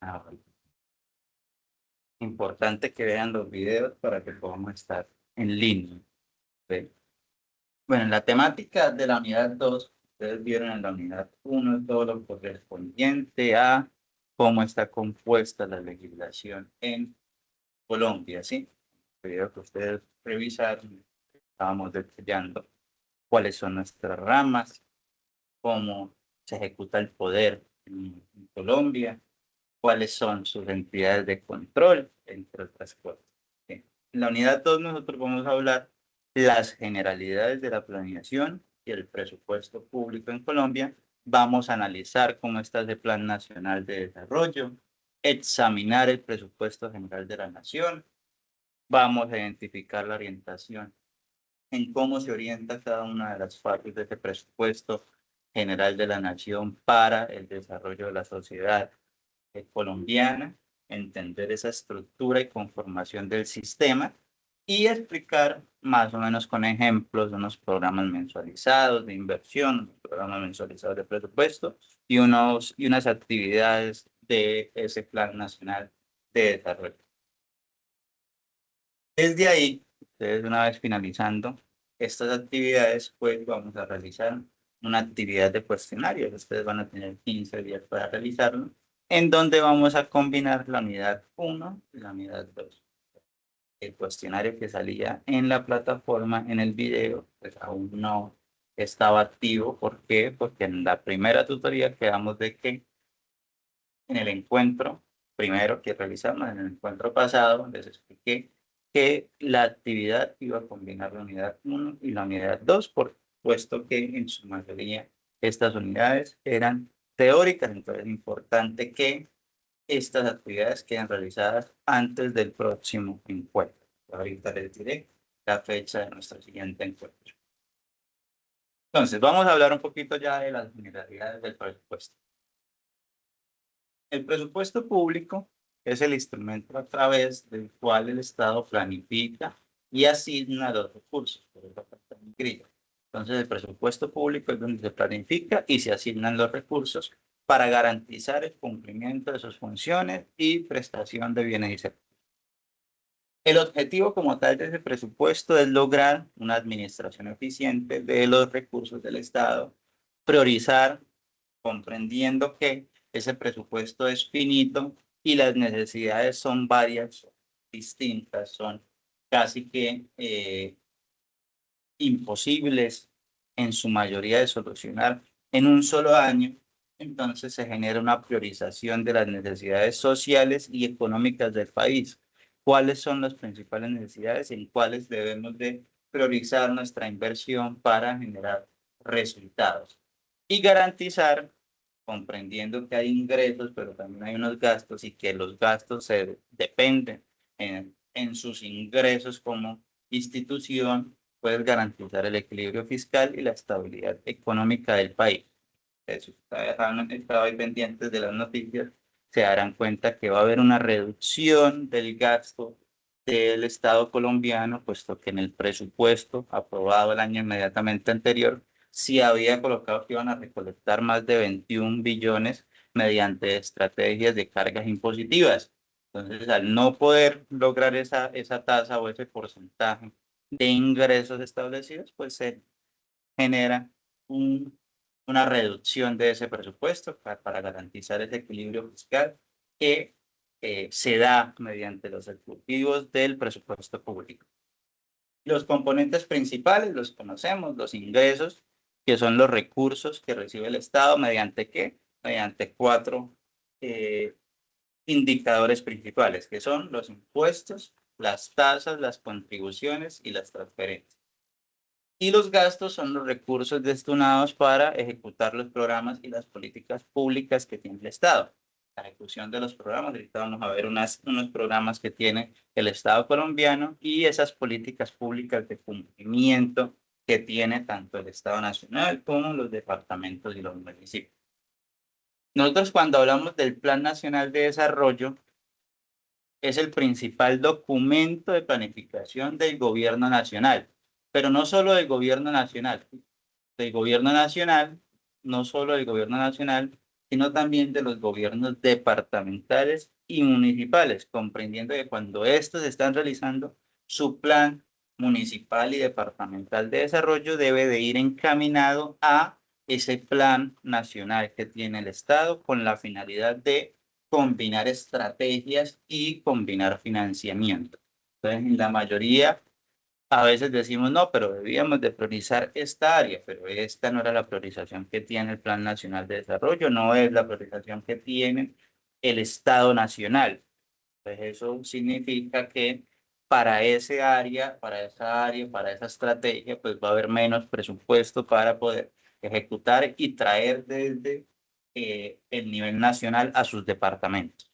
Bueno. Importante que vean los videos para que podamos estar en línea. ¿Ok? Bueno, en la temática de la unidad 2, ustedes vieron en la unidad 1 todo lo correspondiente a cómo está compuesta la legislación en Colombia, ¿sí? El video que ustedes revisaron, estábamos detallando cuáles son nuestras ramas, cómo se ejecuta el poder en Colombia, cuáles son sus entidades de control, entre otras cosas. Bien. En la unidad 2 nosotros vamos a hablar las generalidades de la planeación y el presupuesto público en Colombia. Vamos a analizar cómo está ese Plan Nacional de Desarrollo, examinar el presupuesto general de la nación, vamos a identificar la orientación en cómo se orienta cada una de las partes de ese presupuesto general de la nación para el desarrollo de la sociedad colombiana, entender esa estructura y conformación del sistema y explicar más o menos con ejemplos unos programas mensualizados de inversión, unos programas mensualizados de presupuesto y unas actividades de ese Plan Nacional de Desarrollo. Desde ahí, ustedes una vez finalizando estas actividades, pues vamos a realizar una actividad de cuestionario. Ustedes van a tener 15 días para realizarlo, en donde vamos a combinar la unidad 1 y la unidad 2. El cuestionario que salía en la plataforma en el video, pues aún no estaba activo. ¿Por qué? Porque en la primera tutoría quedamos de que en el encuentro primero que realizamos, en el encuentro pasado, les expliqué que la actividad iba a combinar la unidad 1 y la unidad 2, puesto que en su mayoría estas unidades eran teóricas, entonces es importante que estas actividades queden realizadas antes del próximo encuentro. Ahorita les diré la fecha de nuestro siguiente encuentro. Entonces, vamos a hablar un poquito ya de las generalidades del presupuesto. El presupuesto público es el instrumento a través del cual el Estado planifica y asigna los recursos. Entonces, el presupuesto público es donde se planifica y se asignan los recursos para garantizar el cumplimiento de sus funciones y prestación de bienes y servicios. El objetivo como tal de ese presupuesto es lograr una administración eficiente de los recursos del Estado, priorizar, comprendiendo que ese presupuesto es finito y las necesidades son varias, distintas, son casi que imposibles en su mayoría de solucionar en un solo año. Entonces se genera una priorización de las necesidades sociales y económicas del país. ¿Cuáles son las principales necesidades en cuáles debemos de priorizar nuestra inversión para generar resultados? Y garantizar, comprendiendo que hay ingresos, pero también hay unos gastos y que los gastos se dependen en sus ingresos como institución, puedes garantizar el equilibrio fiscal y la estabilidad económica del país. Si ustedes han estado ahí pendientes de las noticias, se darán cuenta que va a haber una reducción del gasto del Estado colombiano, puesto que en el presupuesto aprobado el año inmediatamente anterior, sí había colocado que iban a recolectar más de 21 billones mediante estrategias de cargas impositivas. Entonces, al no poder lograr esa tasa o ese porcentaje de ingresos establecidos, pues se genera un, una reducción de ese presupuesto para garantizar ese equilibrio fiscal que se da mediante los ejecutivos del presupuesto público. Los componentes principales los conocemos, los ingresos, que son los recursos que recibe el Estado, ¿mediante qué? Mediante cuatro indicadores principales, que son los impuestos, las tasas, las contribuciones y las transferencias. Y los gastos son los recursos destinados para ejecutar los programas y las políticas públicas que tiene el Estado. La ejecución de los programas, ahorita vamos a ver unos programas que tiene el Estado colombiano y esas políticas públicas de cumplimiento que tiene tanto el Estado nacional como los departamentos y los municipios. Nosotros cuando hablamos del Plan Nacional de Desarrollo, es el principal documento de planificación del gobierno nacional, pero no solo del gobierno nacional, no solo del gobierno nacional, sino también de los gobiernos departamentales y municipales, comprendiendo que cuando estos están realizando su plan municipal y departamental de desarrollo, debe de ir encaminado a ese plan nacional que tiene el Estado con la finalidad de combinar estrategias y combinar financiamiento. Entonces, en la mayoría, a veces decimos, no, pero debíamos de priorizar esta área, pero esta no era la priorización que tiene el Plan Nacional de Desarrollo, no es la priorización que tiene el Estado Nacional. Entonces, eso significa que para ese área, para esa estrategia, pues va a haber menos presupuesto para poder ejecutar y traer desde el nivel nacional a sus departamentos.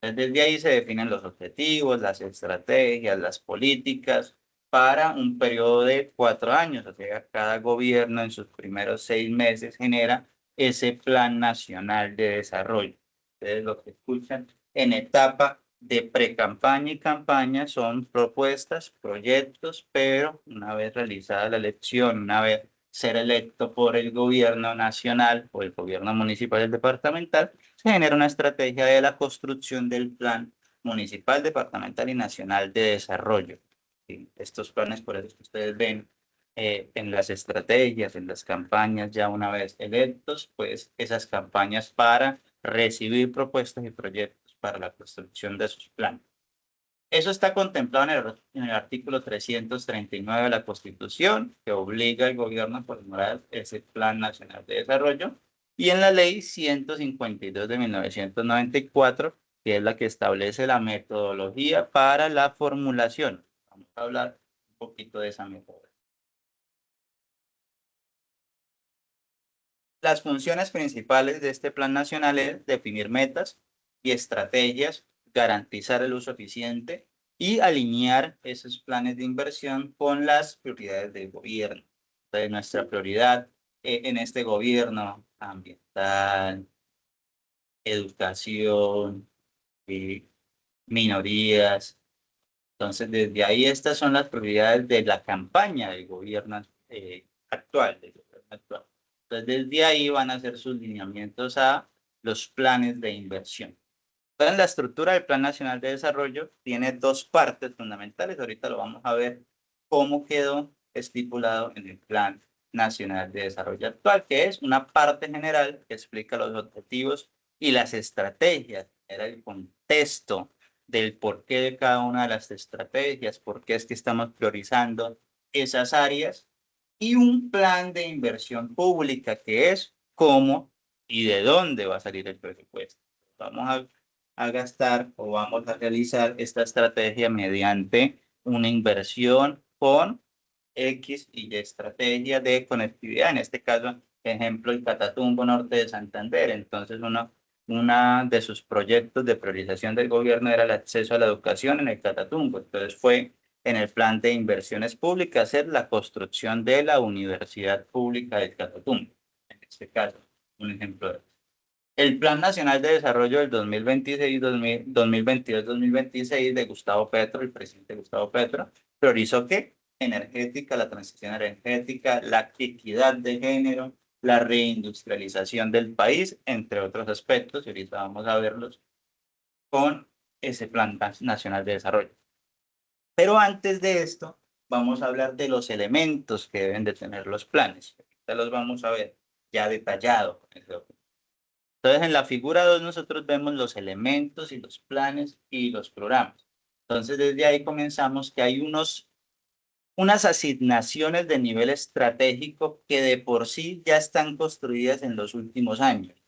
Entonces, desde ahí se definen los objetivos, las estrategias, las políticas para un periodo de 4 años. O sea, cada gobierno en sus primeros 6 meses genera ese plan nacional de desarrollo. Ustedes lo que escuchan en etapa de pre-campaña y campaña son propuestas, proyectos, pero una vez realizada la elección, una vez ser electo por el gobierno nacional o el gobierno municipal y departamental, se genera una estrategia de la construcción del plan municipal, departamental y nacional de desarrollo. ¿Sí? Estos planes, por eso que ustedes ven en las estrategias, en las campañas, ya una vez electos, pues esas campañas para recibir propuestas y proyectos para la construcción de sus planes. Eso está contemplado en el artículo 339 de la Constitución, que obliga al gobierno a formular ese Plan Nacional de Desarrollo, y en la Ley 152 de 1994, que es la que establece la metodología para la formulación. Vamos a hablar un poquito de esa metodología. Las funciones principales de este plan nacional es definir metas y estrategias, garantizar el uso eficiente y alinear esos planes de inversión con las prioridades del gobierno. Entonces, nuestra prioridad en este gobierno ambiental, educación, y minorías. Entonces, desde ahí estas son las prioridades de la campaña del gobierno actual, del gobierno actual. Entonces, desde ahí van a hacer sus lineamientos a los planes de inversión. Entonces, la estructura del Plan Nacional de Desarrollo tiene dos partes fundamentales. Ahorita lo vamos a ver cómo quedó estipulado en el Plan Nacional de Desarrollo actual, que es una parte general que explica los objetivos y las estrategias, era el contexto del porqué de cada una de las estrategias, por qué es que estamos priorizando esas áreas, y un plan de inversión pública, que es cómo y de dónde va a salir el presupuesto. Vamos a gastar o vamos a realizar esta estrategia mediante una inversión con X y Y estrategia de conectividad. En este caso, ejemplo, el Catatumbo Norte de Santander. Entonces, una de sus proyectos de priorización del gobierno era el acceso a la educación en el Catatumbo. Entonces, fue en el plan de inversiones públicas hacer la construcción de la Universidad Pública del Catatumbo. En este caso, un ejemplo de eso. El Plan Nacional de Desarrollo del 2022-2026 de Gustavo Petro, el presidente Gustavo Petro, priorizó ¿qué? Energética, la transición energética, la equidad de género, la reindustrialización del país, entre otros aspectos, y ahorita vamos a verlos con ese Plan Nacional de Desarrollo. Pero antes de esto, vamos a hablar de los elementos que deben de tener los planes. Ahorita los vamos a ver ya detallados. Entonces, en la figura 2 nosotros vemos los elementos y los planes y los programas. Entonces, desde ahí comenzamos que hay unas asignaciones de nivel estratégico que de por sí ya están construidas en los últimos años.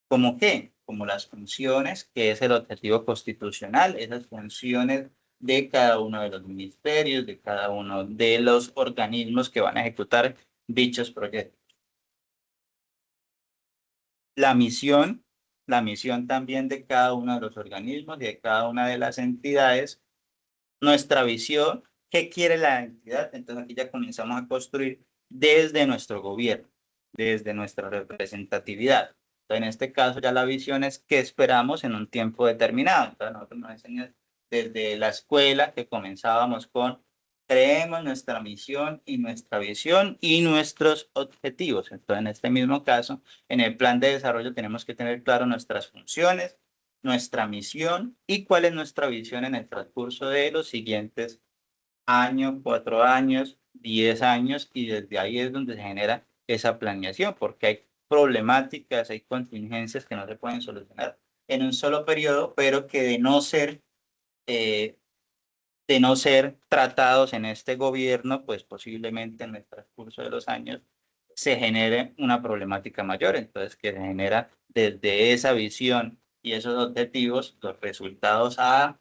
¿Cómo qué? Como las funciones, que es el objetivo constitucional, esas funciones de cada uno de los ministerios, de cada uno de los organismos que van a ejecutar dichos proyectos. La misión, la misión también de cada uno de los organismos y de cada una de las entidades, nuestra visión, qué quiere la entidad. Entonces aquí ya comenzamos a construir desde nuestro gobierno, desde nuestra representatividad. Entonces, en este caso ya la visión es qué esperamos en un tiempo determinado. Entonces nosotros nos enseñan desde la escuela que comenzábamos con creemos nuestra misión y nuestra visión y nuestros objetivos. Entonces, en este mismo caso, en el plan de desarrollo tenemos que tener claro nuestras funciones, nuestra misión y cuál es nuestra visión en el transcurso de los siguientes años, 4 años, 10 años, y desde ahí es donde se genera esa planeación, porque hay problemáticas, hay contingencias que no se pueden solucionar en un solo periodo, pero que eh, de no ser tratados en este gobierno, pues posiblemente en el transcurso de los años se genere una problemática mayor. Entonces, que se genera desde esa visión y esos objetivos los resultados a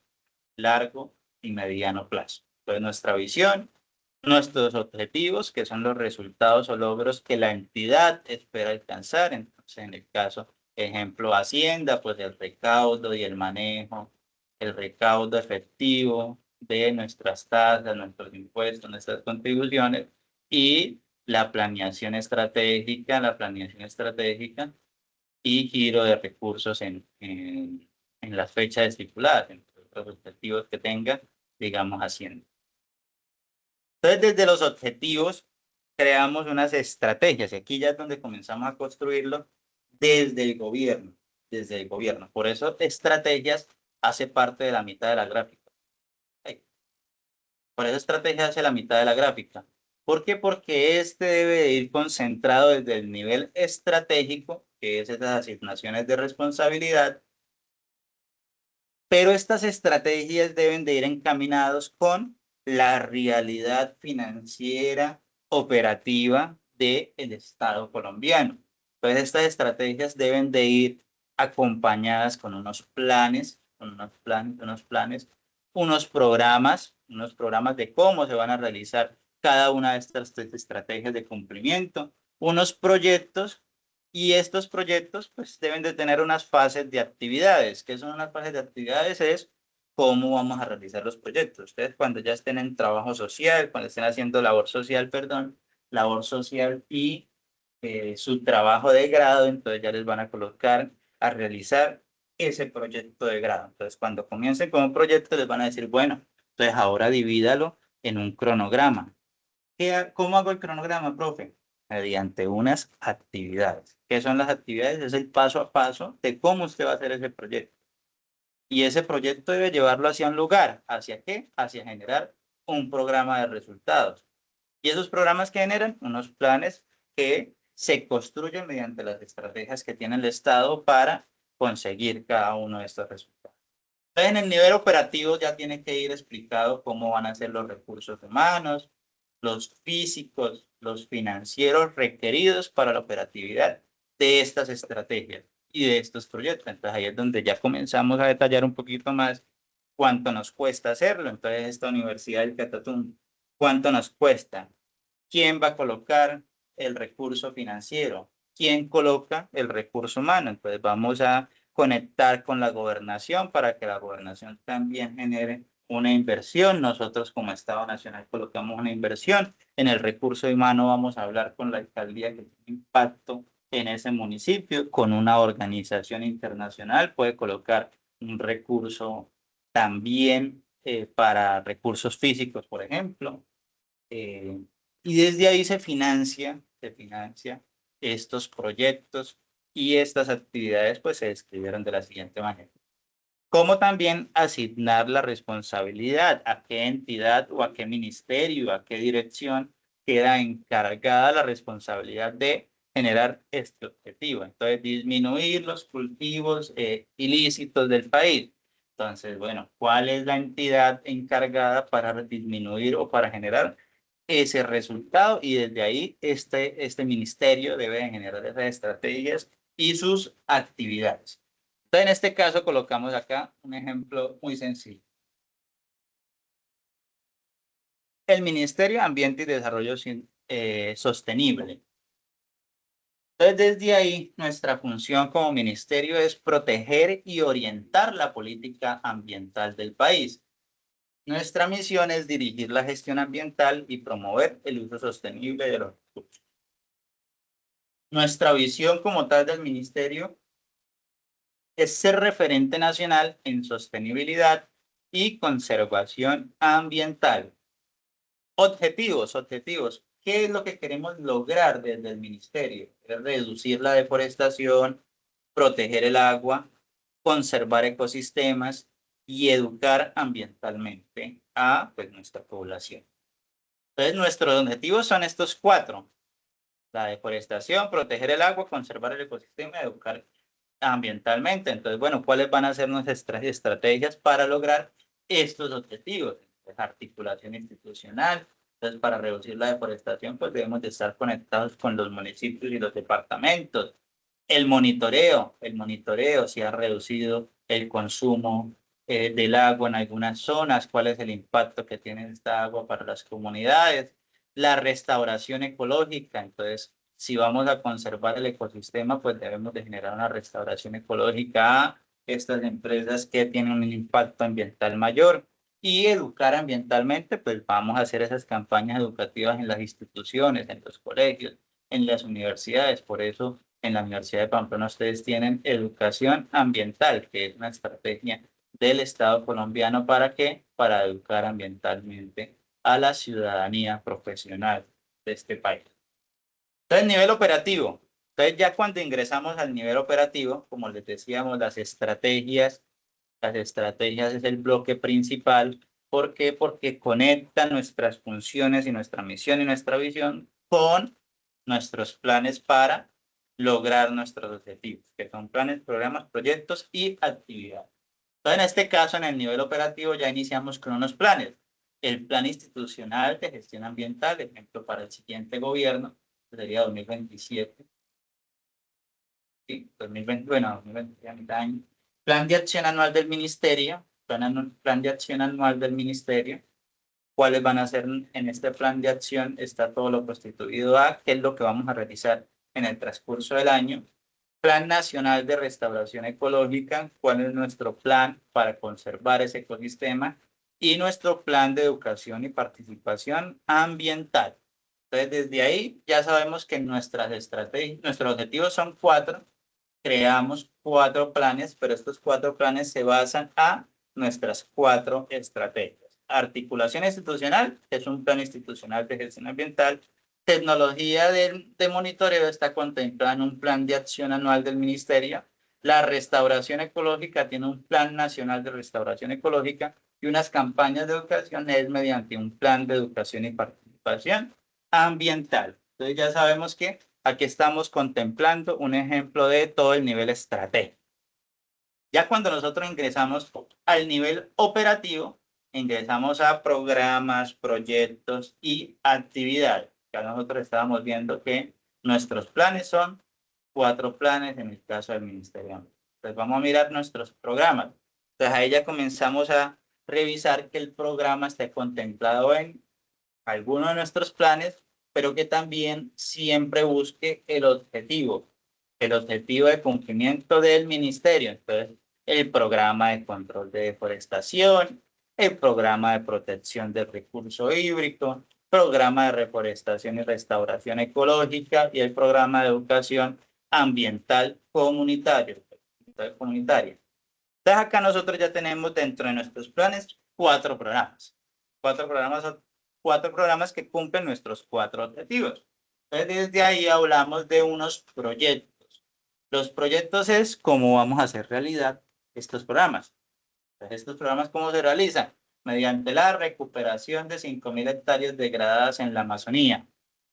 largo y mediano plazo. Entonces, nuestra visión, nuestros objetivos, que son los resultados o logros que la entidad espera alcanzar. Entonces, en el caso, ejemplo, Hacienda, pues el recaudo y el manejo, el recaudo efectivo de nuestras tasas, nuestros impuestos, nuestras contribuciones y la planeación estratégica y giro de recursos en las fechas estipuladas, en los objetivos que tenga, digamos, Hacienda. Entonces, desde los objetivos, creamos unas estrategias y aquí ya es donde comenzamos a construirlo desde el gobierno, desde el gobierno. Por eso, estrategias hace parte de la mitad de la gráfica. ¿Ok? Por eso, estrategia hace la mitad de la gráfica. ¿Por qué? Porque este debe de ir concentrado desde el nivel estratégico, que es esas asignaciones de responsabilidad, pero estas estrategias deben de ir encaminados con la realidad financiera operativa del Estado colombiano. Entonces, estas estrategias deben de ir acompañadas con unos programas de cómo se van a realizar cada una de estas estrategias de cumplimiento, unos proyectos y estos proyectos pues deben de tener unas fases de actividades. ¿Qué son unas fases de actividades? Es cómo vamos a realizar los proyectos. Ustedes cuando ya estén en trabajo social, cuando estén haciendo labor social, perdón, labor social y su trabajo de grado, entonces ya les van a colocar a realizar ese proyecto de grado. Entonces cuando comiencen con un proyecto les van a decir, bueno, entonces ahora divídalo en un cronograma. ¿Cómo hago el cronograma, profe? Mediante unas actividades. ¿Qué son las actividades? Es el paso a paso de cómo usted va a hacer ese proyecto. Y ese proyecto debe llevarlo hacia un lugar. ¿Hacia qué? Hacia generar un programa de resultados. Y esos programas que generan unos planes que se construyen mediante las estrategias que tiene el Estado para conseguir cada uno de estos resultados. Entonces, en el nivel operativo ya tiene que ir explicado cómo van a ser los recursos humanos, los físicos, los financieros requeridos para la operatividad de estas estrategias y de estos proyectos. Entonces, ahí es donde ya comenzamos a detallar un poquito más cuánto nos cuesta hacerlo. Entonces, esta Universidad del Catatumbo, ¿cuánto nos cuesta? ¿Quién va a colocar el recurso financiero? ¿Quién coloca el recurso humano? Entonces, vamos a conectar con la gobernación para que la gobernación también genere una inversión. Nosotros como Estado Nacional colocamos una inversión. En el recurso humano vamos a hablar con la alcaldía que tiene impacto en ese municipio, con una organización internacional, puede colocar un recurso también para recursos físicos, por ejemplo. Eh, y desde ahí se financia estos proyectos y estas actividades pues se describieron de la siguiente manera. Cómo también asignar la responsabilidad, a qué entidad o a qué ministerio, a qué dirección queda encargada la responsabilidad de generar este objetivo. Entonces, disminuir los cultivos ilícitos del país. Entonces, bueno, ¿cuál es la entidad encargada para disminuir o para generar ese resultado? Y desde ahí este ministerio debe generar esas estrategias y sus actividades. Entonces, en este caso colocamos acá un ejemplo muy sencillo. El Ministerio de Ambiente y Desarrollo Sostenible. Entonces, desde ahí, nuestra función como ministerio es proteger y orientar la política ambiental del país. Nuestra misión es dirigir la gestión ambiental y promover el uso sostenible de los recursos. Nuestra visión como tal del ministerio es ser referente nacional en sostenibilidad y conservación ambiental. Objetivos. ¿Qué es lo que queremos lograr desde el ministerio? Es reducir la deforestación, proteger el agua, conservar ecosistemas y educar ambientalmente a pues, nuestra población. Entonces, nuestros objetivos son estos cuatro: la deforestación, proteger el agua, conservar el ecosistema y educar ambientalmente. Entonces, bueno, ¿cuáles van a ser nuestras estrategias para lograr estos objetivos? Pues, articulación institucional. Entonces, para reducir la deforestación, pues debemos de estar conectados con los municipios y los departamentos. El monitoreo, si ha reducido el consumo del agua en algunas zonas, cuál es el impacto que tiene esta agua para las comunidades. La restauración ecológica, entonces, si vamos a conservar el ecosistema, pues debemos de generar una restauración ecológica a estas empresas que tienen un impacto ambiental mayor. Y educar ambientalmente, pues vamos a hacer esas campañas educativas en las instituciones, en los colegios, en las universidades. Por eso, en la Universidad de Pamplona ustedes tienen educación ambiental, que es una estrategia del Estado colombiano. ¿Para qué? Para educar ambientalmente a la ciudadanía profesional de este país. Entonces, nivel operativo. Entonces, ya cuando ingresamos al nivel operativo, como les decíamos, las estrategias es el bloque principal. ¿Por qué? Porque conecta nuestras funciones y nuestra misión y nuestra visión con nuestros planes para lograr nuestros objetivos, que son planes, programas, proyectos y actividades. Entonces, en este caso, en el nivel operativo, ya iniciamos con unos planes. El plan institucional de gestión ambiental, ejemplo, para el siguiente gobierno, que sería 2027, sí, 2020, bueno, 2020, a mitad de año. Plan de acción anual del ministerio, plan de acción anual del ministerio. ¿Cuáles van a ser en este plan de acción? Está todo lo constituido a qué es lo que vamos a realizar en el transcurso del año. Plan Nacional de Restauración Ecológica, cuál es nuestro plan para conservar ese ecosistema, y nuestro plan de educación y participación ambiental. Entonces, desde ahí ya sabemos que nuestras estrategias, nuestros objetivos son cuatro. Creamos cuatro planes, pero estos cuatro planes se basan a nuestras cuatro estrategias. Articulación institucional, que es un plan institucional de gestión ambiental. Tecnología de monitoreo está contemplada en un plan de acción anual del ministerio. La restauración ecológica tiene un plan nacional de restauración ecológica, y unas campañas de educación es mediante un plan de educación y participación ambiental. Entonces ya sabemos que aquí estamos contemplando un ejemplo de todo el nivel estratégico. Ya cuando nosotros ingresamos al nivel operativo, ingresamos a programas, proyectos y actividades. Ya nosotros estábamos viendo que nuestros planes son cuatro planes en el caso del ministerio. Entonces vamos a mirar nuestros programas. Entonces ahí ya comenzamos a revisar que el programa esté contemplado en alguno de nuestros planes, pero que también siempre busque el objetivo de cumplimiento del ministerio. Entonces, el programa de control de deforestación, el programa de protección del recurso hídrico, programa de reforestación y restauración ecológica y el programa de educación ambiental comunitario. Entonces, acá nosotros ya tenemos dentro de nuestros planes cuatro programas. Cuatro programas que cumplen nuestros cuatro objetivos. Entonces, desde ahí hablamos de unos proyectos. Los proyectos es cómo vamos a hacer realidad estos programas. Entonces, estos programas, ¿cómo se realizan? Mediante la recuperación de 5.000 hectáreas degradadas en la Amazonía.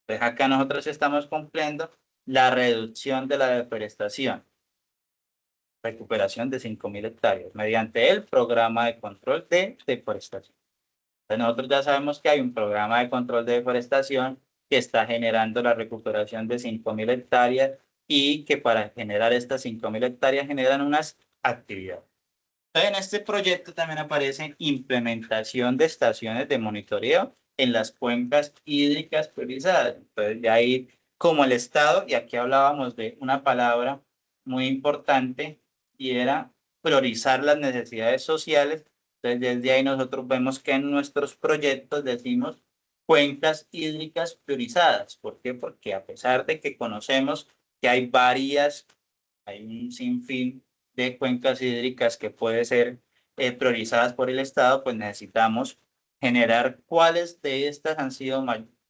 Entonces, acá nosotros estamos cumpliendo la reducción de la deforestación, recuperación de 5.000 hectáreas mediante el programa de control de deforestación. Entonces nosotros ya sabemos que hay un programa de control de deforestación que está generando la recuperación de 5.000 hectáreas, y que para generar estas 5.000 hectáreas generan unas actividades. Entonces, en este proyecto también aparece implementación de estaciones de monitoreo en las cuencas hídricas priorizadas. Entonces, ya ahí como el Estado, y aquí hablábamos de una palabra muy importante, y era priorizar las necesidades sociales. Entonces, desde ahí nosotros vemos que en nuestros proyectos decimos cuencas hídricas priorizadas. ¿Por qué? Porque a pesar de que conocemos que hay un sinfín de cuencas hídricas que puede ser priorizadas por el Estado, pues necesitamos generar cuáles de estas han sido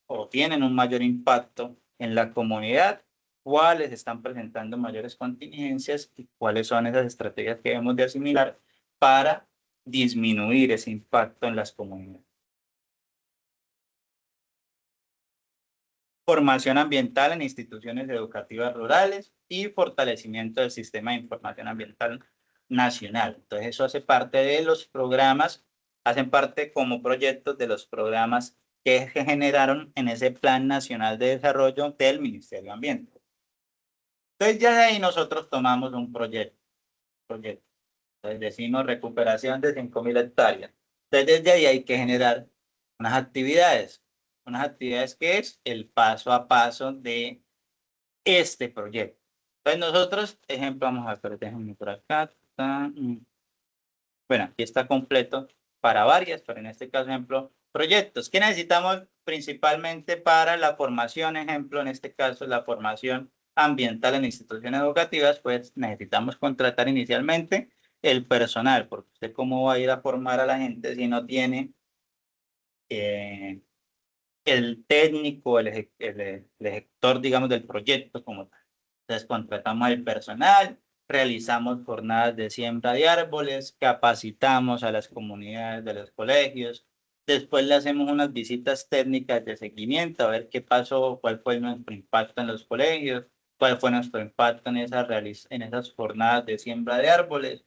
o tienen un mayor impacto en la comunidad, cuáles están presentando mayores contingencias y cuáles son esas estrategias que debemos de asimilar para disminuir ese impacto en las comunidades. Formación ambiental en instituciones educativas rurales y fortalecimiento del sistema de información ambiental nacional. Entonces, eso hace parte de los programas, hacen parte como proyectos de los programas que generaron en ese Plan Nacional de Desarrollo del Ministerio de Ambiente. Entonces, ya de ahí nosotros tomamos un proyecto. Entonces, decimos recuperación de 5.000 hectáreas. Entonces, desde ahí hay que generar unas actividades que es el paso a paso de este proyecto. Entonces nosotros, ejemplo, vamos a ver, déjenme por acá. Bueno, aquí está completo para varias, pero en este caso, ejemplo, proyectos. ¿Qué necesitamos principalmente para la formación? Ejemplo, en este caso, la formación ambiental en instituciones educativas, pues necesitamos contratar inicialmente el personal, porque usted cómo va a ir a formar a la gente si no tiene el técnico, el ejecutor, digamos, del proyecto como tal. Entonces, contratamos al personal, realizamos jornadas de siembra de árboles, capacitamos a las comunidades de los colegios, después le hacemos unas visitas técnicas de seguimiento, a ver qué pasó, cuál fue nuestro impacto en los colegios, cuál fue nuestro impacto en esas jornadas de siembra de árboles.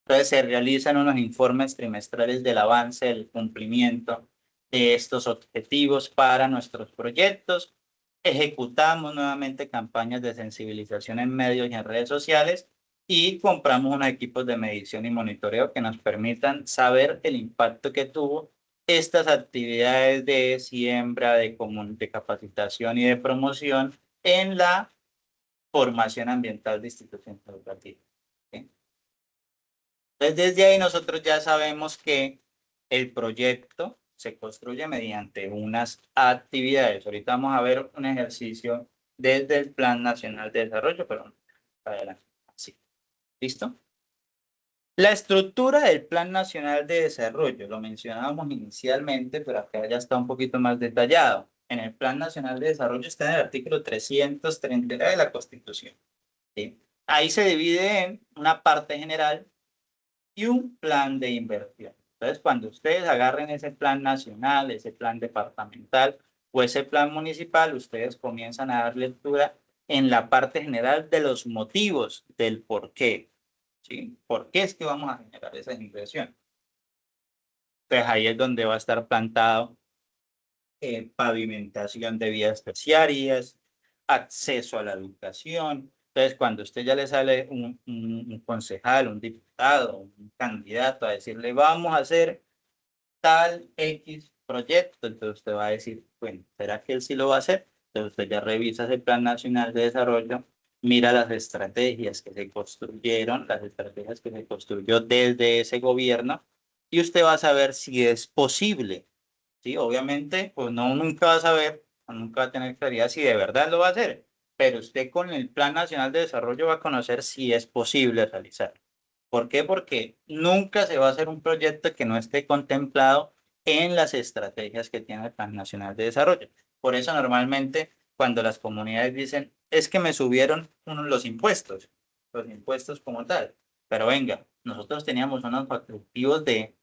Entonces, se realizan unos informes trimestrales del avance, del cumplimiento de estos objetivos para nuestros proyectos. Ejecutamos nuevamente campañas de sensibilización en medios y en redes sociales y compramos unos equipos de medición y monitoreo que nos permitan saber el impacto que tuvo estas actividades de siembra, de capacitación y de promoción en la formación ambiental de instituciones educativas. ¿Sí? Entonces, desde ahí nosotros ya sabemos que el proyecto se construye mediante unas actividades. Ahorita vamos a ver un ejercicio desde el Plan Nacional de Desarrollo, pero adelante. Sí. ¿Listo? La estructura del Plan Nacional de Desarrollo, lo mencionábamos inicialmente, pero acá ya está un poquito más detallado. En el Plan Nacional de Desarrollo está en el artículo 330 de la Constitución. ¿Sí? Ahí se divide en una parte general y un plan de inversión. Entonces, cuando ustedes agarren ese plan nacional, ese plan departamental o ese plan municipal, ustedes comienzan a dar lectura en la parte general de los motivos del por qué. ¿Sí? ¿Por qué es que vamos a generar esa inversión? Entonces, ahí es donde va a estar plantado pavimentación de vías terciarias, acceso a la educación. Entonces, cuando usted ya le sale un concejal, un diputado, un candidato a decirle, vamos a hacer tal X proyecto, entonces usted va a decir, bueno, ¿será que él sí lo va a hacer? Entonces usted ya revisa ese Plan Nacional de Desarrollo, mira las estrategias que se construyeron, las estrategias que se construyó desde ese gobierno, y usted va a saber si es posible. Sí, obviamente, pues no, nunca va a saber, nunca va a tener claridad si de verdad lo va a hacer, pero usted con el Plan Nacional de Desarrollo va a conocer si es posible realizar. ¿Por qué? Porque nunca se va a hacer un proyecto que no esté contemplado en las estrategias que tiene el Plan Nacional de Desarrollo. Por eso normalmente cuando las comunidades dicen, es que me subieron los impuestos como tal, pero venga, nosotros teníamos unos objetivos de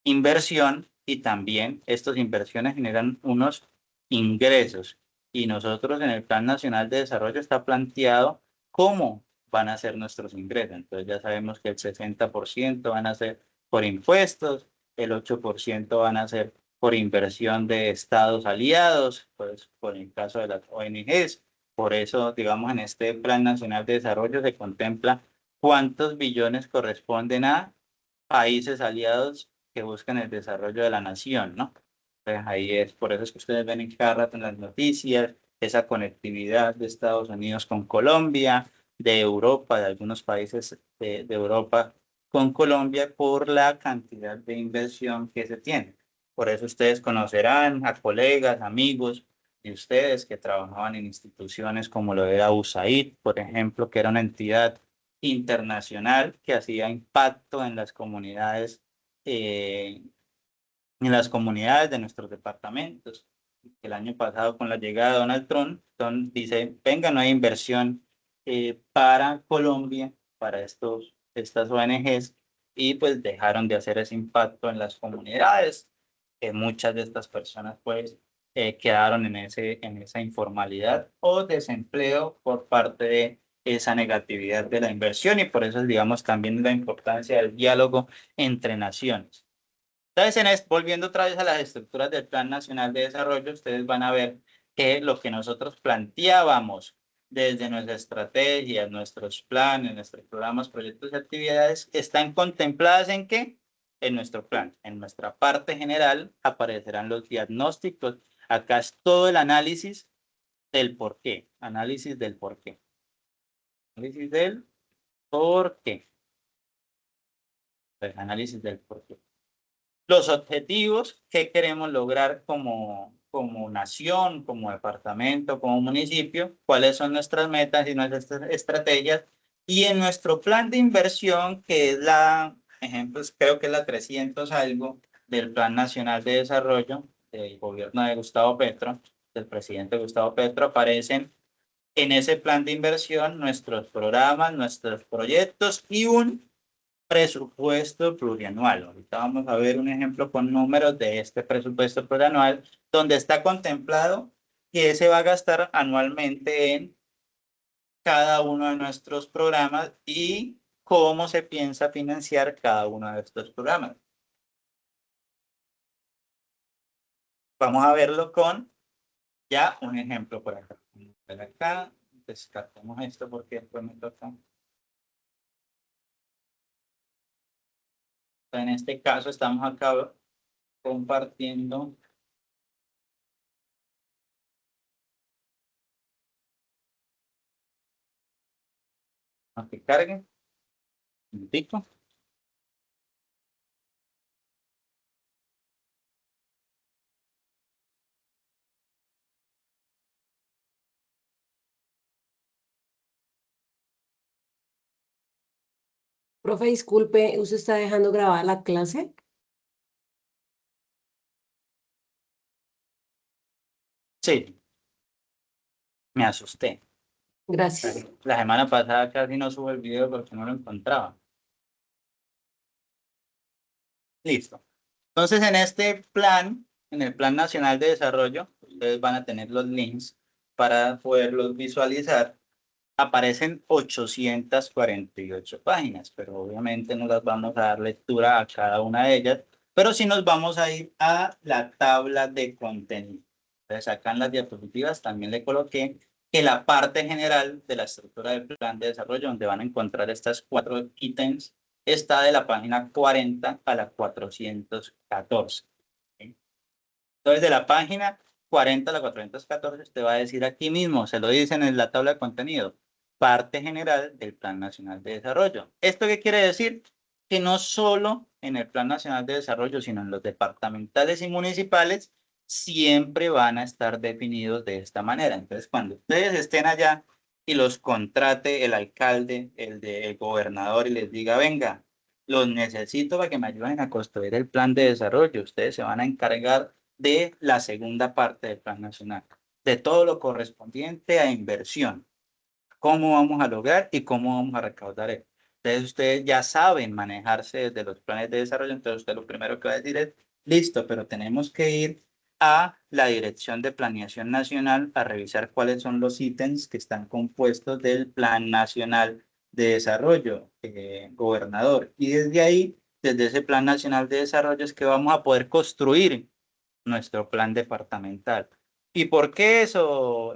inversión y también estas inversiones generan unos ingresos. Y nosotros en el Plan Nacional de Desarrollo está planteado cómo van a ser nuestros ingresos. Entonces ya sabemos que el 60% van a ser por impuestos, el 8% van a ser por inversión de estados aliados, pues por el caso de las ONGs. Por eso, digamos, en este Plan Nacional de Desarrollo se contempla cuántos billones corresponden a países aliados que buscan el desarrollo de la nación, ¿no? Pues ahí es, por eso es que ustedes ven en cada rato en las noticias esa conectividad de Estados Unidos con Colombia, de Europa, de algunos países de Europa con Colombia, por la cantidad de inversión que se tiene. Por eso ustedes conocerán a colegas, amigos de ustedes que trabajaban en instituciones como lo era USAID, por ejemplo, que era una entidad internacional que hacía impacto en las comunidades en las comunidades de nuestros departamentos. El año pasado, con la llegada de Donald Trump, dice, venga, no hay inversión para Colombia, para estas ONGs, y pues dejaron de hacer ese impacto en las comunidades. Muchas de estas personas pues quedaron en esa informalidad o desempleo por parte de esa negatividad de la inversión, y por eso digamos también la importancia del diálogo entre naciones. Entonces, volviendo otra vez a las estructuras del Plan Nacional de Desarrollo, ustedes van a ver que lo que nosotros planteábamos desde nuestras estrategias, nuestros planes, nuestros programas, proyectos y actividades están contempladas ¿en qué? En nuestro plan. En nuestra parte general aparecerán los diagnósticos. Acá es todo el análisis del por qué. Análisis del por qué. Análisis del por qué. Pues, análisis del por qué. Los objetivos que queremos lograr como nación, como departamento, como municipio, cuáles son nuestras metas y nuestras estrategias, y en nuestro plan de inversión, que es ejemplos, creo que es la 300 algo del Plan Nacional de Desarrollo del gobierno de Gustavo Petro, del presidente Gustavo Petro, aparecen en ese plan de inversión nuestros programas, nuestros proyectos y un presupuesto plurianual. Ahorita vamos a ver un ejemplo con números de este presupuesto plurianual, donde está contemplado que se va a gastar anualmente en cada uno de nuestros programas y cómo se piensa financiar cada uno de estos programas. Vamos a verlo con ya un ejemplo por acá. Por acá, descartemos esto porque después me toca. En este caso estamos acá compartiendo. A que cargue. Un minutico. Profe, disculpe, ¿usted está dejando grabada la clase? Sí, me asusté. Gracias. La semana pasada casi no sube el video porque no lo encontraba. Listo. Entonces, en este plan, en el Plan Nacional de Desarrollo, ustedes van a tener los links para poderlos visualizar. Aparecen 848 páginas, pero obviamente no las vamos a dar lectura a cada una de ellas, pero sí nos vamos a ir a la tabla de contenido. Entonces, acá en las diapositivas también le coloqué que la parte general de la estructura del plan de desarrollo, donde van a encontrar estas 4 ítems, está de la página 40 a la 414. ¿Sí? Entonces, de la página 40 a la 414, usted va a decir aquí mismo, se lo dicen en la tabla de contenido, parte general del Plan Nacional de Desarrollo. ¿Esto qué quiere decir? Que no solo en el Plan Nacional de Desarrollo, sino en los departamentales y municipales, siempre van a estar definidos de esta manera. Entonces, cuando ustedes estén allá y los contrate el alcalde, el gobernador, y les diga, venga, los necesito para que me ayuden a construir el plan de desarrollo, ustedes se van a encargar de la segunda parte del Plan Nacional, de todo lo correspondiente a inversión, cómo vamos a lograr y cómo vamos a recaudar eso. Entonces, ustedes ya saben manejarse desde los planes de desarrollo, entonces usted lo primero que va a decir es, listo, pero tenemos que ir a la Dirección de Planeación Nacional a revisar cuáles son los ítems que están compuestos del Plan Nacional de Desarrollo, gobernador. Y desde ahí, desde ese Plan Nacional de Desarrollo es que vamos a poder construir nuestro plan departamental. ¿Y por qué eso,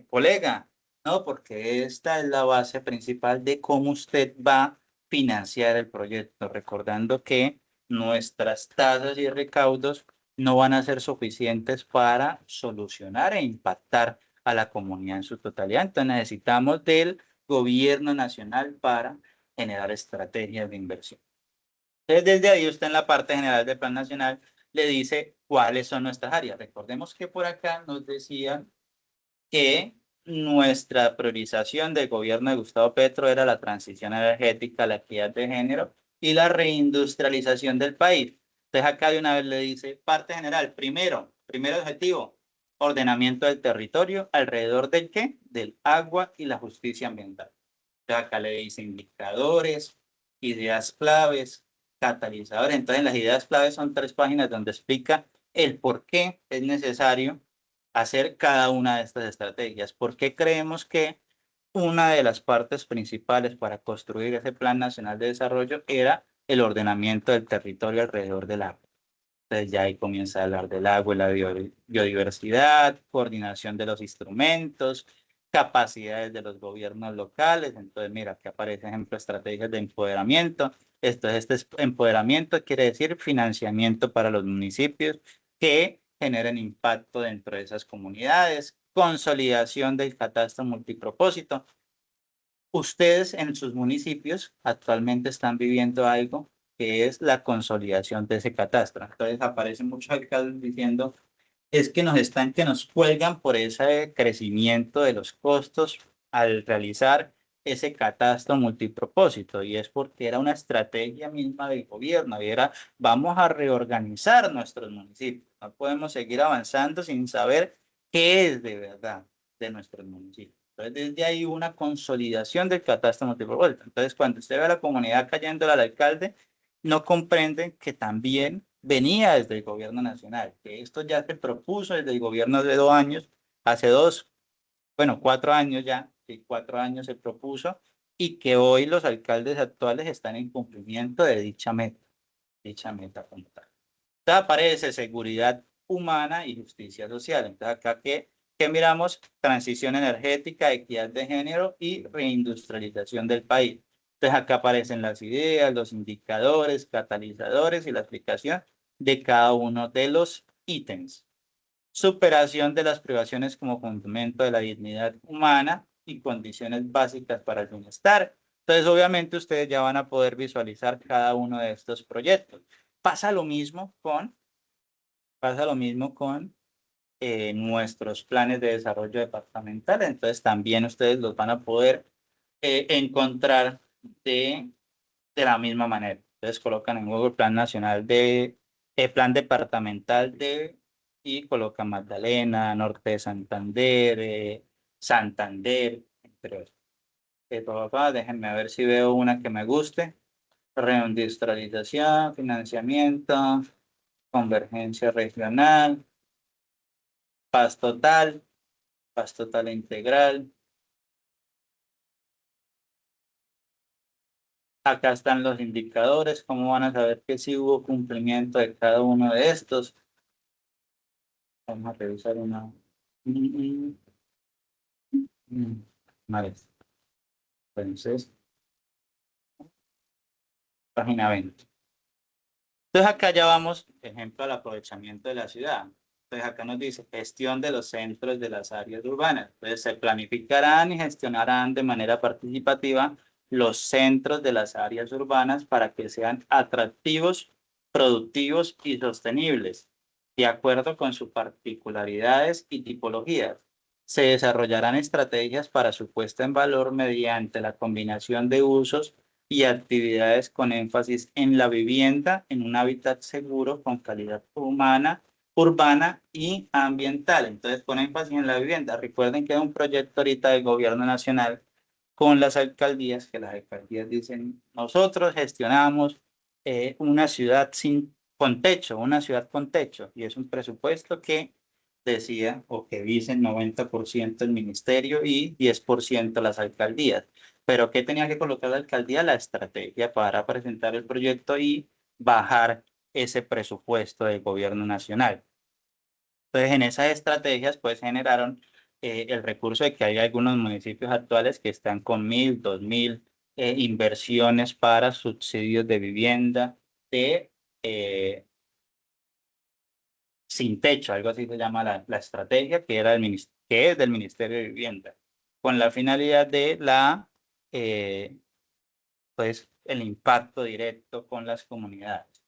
colega? No, porque esta es la base principal de cómo usted va a financiar el proyecto, recordando que nuestras tasas y recaudos no van a ser suficientes para solucionar e impactar a la comunidad en su totalidad. Entonces necesitamos del gobierno nacional para generar estrategias de inversión. Entonces, desde ahí usted en la parte general del Plan Nacional le dice cuáles son nuestras áreas. Recordemos que por acá nos decían que nuestra priorización del gobierno de Gustavo Petro era la transición energética, la equidad de género y la reindustrialización del país. Entonces acá de una vez le dice, parte general, primer objetivo, ordenamiento del territorio, ¿alrededor del qué? Del agua y la justicia ambiental. Entonces acá le dice indicadores, ideas claves, catalizadores. Entonces las ideas claves son 3 páginas donde explica el por qué es necesario hacer cada una de estas estrategias. ¿Por qué creemos que una de las partes principales para construir ese Plan Nacional de Desarrollo era el ordenamiento del territorio alrededor del agua? Entonces ya ahí comienza a hablar del agua y la biodiversidad, coordinación de los instrumentos, capacidades de los gobiernos locales. Entonces mira, aquí aparece ejemplo estrategias de empoderamiento. Este empoderamiento quiere decir financiamiento para los municipios que generen impacto dentro de esas comunidades, consolidación del catastro multipropósito. Ustedes en sus municipios actualmente están viviendo algo que es la consolidación de ese catastro. Entonces aparecen muchos alcaldes diciendo, es que que nos cuelgan por ese crecimiento de los costos al realizar ese catastro multipropósito. Y es porque era una estrategia misma del gobierno y era, vamos a reorganizar nuestros municipios. No podemos seguir avanzando sin saber qué es de verdad de nuestros municipios. Entonces, desde ahí una consolidación del catastro multipropósito. Entonces, cuando usted ve a la comunidad cayéndole al alcalde, no comprenden que también venía desde el gobierno nacional, que esto ya se propuso desde el gobierno de 2 años, hace 4 años ya, sí, 4 años se propuso, y que hoy los alcaldes actuales están en cumplimiento de dicha meta como tal. Entonces aparece seguridad humana y justicia social. Entonces acá que miramos transición energética, equidad de género y reindustrialización del país. Entonces acá aparecen las ideas, los indicadores, catalizadores y la explicación de cada uno de los ítems. Superación de las privaciones como fundamento de la dignidad humana y condiciones básicas para el bienestar. Entonces, obviamente, ustedes ya van a poder visualizar cada uno de estos proyectos. Pasa lo mismo con, nuestros planes de desarrollo departamental. Entonces, también ustedes los van a poder encontrar de la misma manera. Entonces, colocan en Google Plan Nacional Plan Departamental y colocan Magdalena, Norte de Santander, Santander, entre otros. Déjenme ver si veo una que me guste. Reindustrialización, financiamiento, convergencia regional, paz total e integral. Acá están los indicadores, cómo van a saber que sí hubo cumplimiento de cada uno de estos. Vamos a revisar una. Vale. Entonces, página 20. Entonces acá ya vamos, ejemplo, al aprovechamiento de la ciudad. Entonces acá nos dice gestión de los centros de las áreas urbanas. Entonces se planificarán y gestionarán de manera participativa los centros de las áreas urbanas para que sean atractivos, productivos y sostenibles, de acuerdo con sus particularidades y tipologías. Se desarrollarán estrategias para su puesta en valor mediante la combinación de usos y actividades con énfasis en la vivienda, en un hábitat seguro con calidad humana, urbana y ambiental. Entonces, con énfasis en la vivienda. Recuerden que es un proyecto ahorita del gobierno nacional con las alcaldías, que las alcaldías dicen, nosotros gestionamos una ciudad con techo, una ciudad con techo, y es un presupuesto que decía o que dice 90% el ministerio y 10% las alcaldías. Pero ¿qué tenía que colocar la alcaldía? La estrategia para presentar el proyecto y bajar ese presupuesto del gobierno nacional. Entonces, en esas estrategias, pues generaron el recurso de que hay algunos municipios actuales que están con 1.000, 2.000 inversiones para subsidios de vivienda de sin techo, algo así se llama la estrategia, que es del Ministerio de Vivienda, con la finalidad de pues, el impacto directo con las comunidades.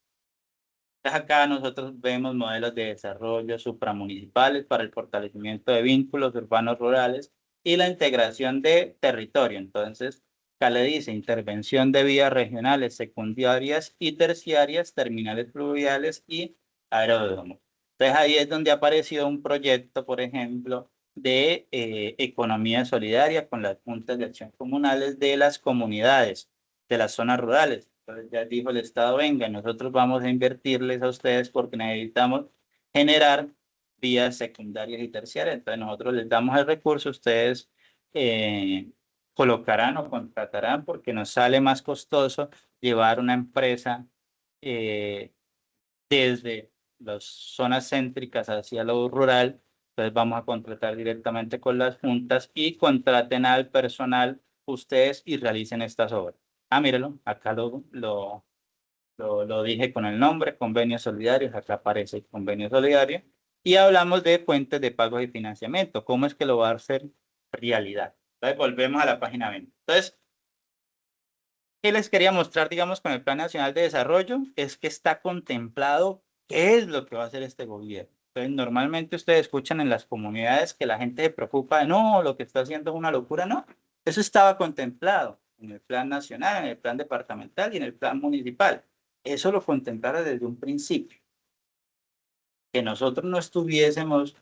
Entonces acá nosotros vemos modelos de desarrollo supramunicipales para el fortalecimiento de vínculos urbanos rurales y la integración de territorio. Entonces, Acá le dice intervención de vías regionales, secundarias y terciarias, terminales fluviales y aeródromos. Entonces ahí es donde apareció un proyecto, por ejemplo, de economía solidaria con las juntas de acción comunales de las comunidades, de las zonas rurales. Entonces ya dijo el Estado, venga, nosotros vamos a invertirles a ustedes porque necesitamos generar vías secundarias y terciarias. Entonces nosotros les damos el recurso, ustedes colocarán o contratarán porque nos sale más costoso llevar una empresa desde las zonas céntricas hacia lo rural. Entonces vamos a contratar directamente con las juntas y contraten al personal ustedes y realicen estas obras. Ah, míralo, acá lo dije con el nombre, convenios solidarios, acá aparece el convenio solidario. Y hablamos de fuentes de pago y financiamiento, cómo es que lo va a hacer realidad. Entonces volvemos a la página 20. Entonces, ¿qué les quería mostrar, digamos, con el Plan Nacional de Desarrollo? Es que está contemplado qué es lo que va a hacer este gobierno. Entonces, normalmente ustedes escuchan en las comunidades que la gente se preocupa de, no, lo que está haciendo es una locura. No, eso estaba contemplado en el Plan Nacional, en el Plan Departamental y en el Plan Municipal. Eso lo contemplaron desde un principio. Que nosotros no estuviésemos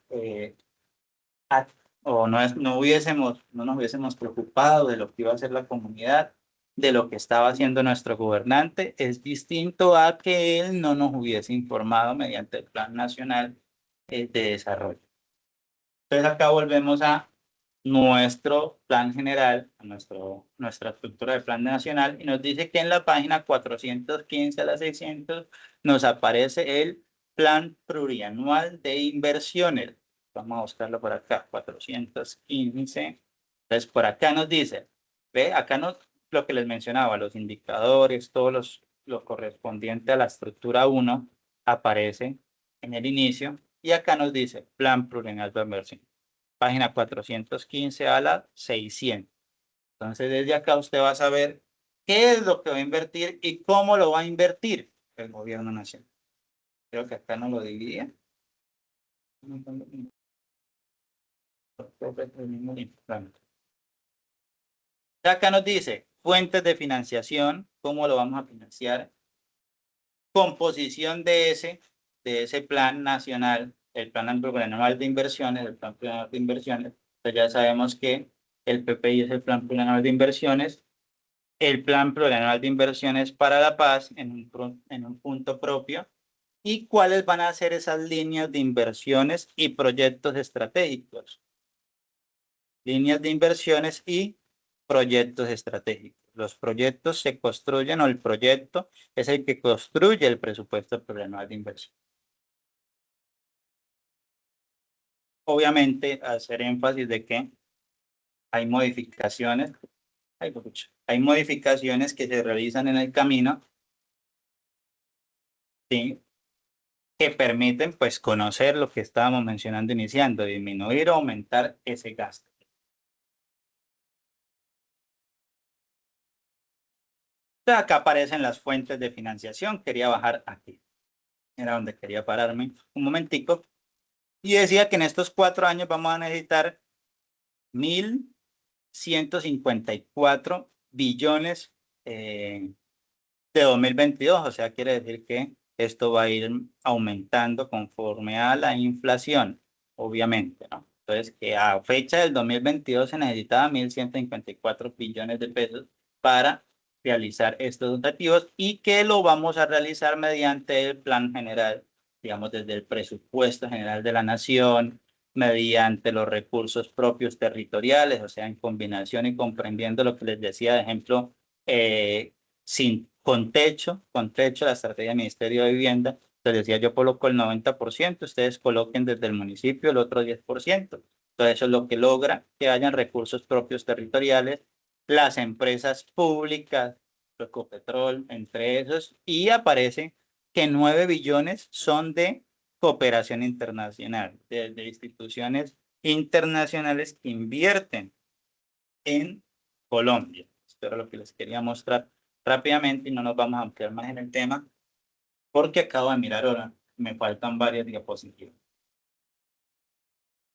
o no nos hubiésemos preocupado de lo que iba a hacer la comunidad, de lo que estaba haciendo nuestro gobernante, es distinto a que él no nos hubiese informado mediante el Plan Nacional de Desarrollo. Entonces acá volvemos a nuestro plan general, a nuestra estructura de plan nacional, y nos dice que en la página 415 a la 600 nos aparece el plan plurianual de inversiones. Vamos a buscarlo por acá, 415. Entonces por acá nos dice, ve, acá lo que les mencionaba, los indicadores, lo correspondiente a la estructura 1 aparece en el inicio, y acá nos dice plan plurianual de inversión. Página 415 a la 600. Entonces, desde acá usted va a saber qué es lo que va a invertir y cómo lo va a invertir el gobierno nacional. Creo que acá no lo dividía. Acá nos dice fuentes de financiación, cómo lo vamos a financiar, composición de ese plan nacional, el plan plurianual de inversiones, el plan plurianual de inversiones. Pues ya sabemos que el PPI es el plan plurianual de inversiones, el plan plurianual de inversiones para la paz en un punto propio, y cuáles van a ser esas líneas de inversiones y proyectos estratégicos. Líneas de inversiones y proyectos estratégicos. Los proyectos se construyen, o el proyecto es el que construye el presupuesto plurianual de inversión. Obviamente, hacer énfasis de que hay modificaciones, hay modificaciones que se realizan en el camino, ¿sí?, que permiten pues conocer lo que estábamos mencionando iniciando, disminuir o aumentar ese gasto. Entonces, acá aparecen las fuentes de financiación. Quería bajar aquí. Era donde quería pararme un momentico. Y decía que en estos 4 años vamos a necesitar 1.154 billones de 2022. O sea, quiere decir que esto va a ir aumentando conforme a la inflación, obviamente, ¿no? Entonces, que a fecha del 2022 se necesitaba 1.154 billones de pesos para realizar estos objetivos, y que lo vamos a realizar mediante el plan general, digamos, desde el presupuesto general de la nación, mediante los recursos propios territoriales, o sea, en combinación y comprendiendo lo que les decía, de ejemplo, con techo, la estrategia del Ministerio de Vivienda. Les decía, yo coloco el 90%, ustedes coloquen desde el municipio el otro 10%. Entonces, eso es lo que logra que hayan recursos propios territoriales, las empresas públicas, Ecopetrol, entre esos, y aparece que 9 billones son de cooperación internacional, de instituciones internacionales que invierten en Colombia. Esto era lo que les quería mostrar rápidamente y no nos vamos a ampliar más en el tema porque acabo de mirar ahora, me faltan varias diapositivas.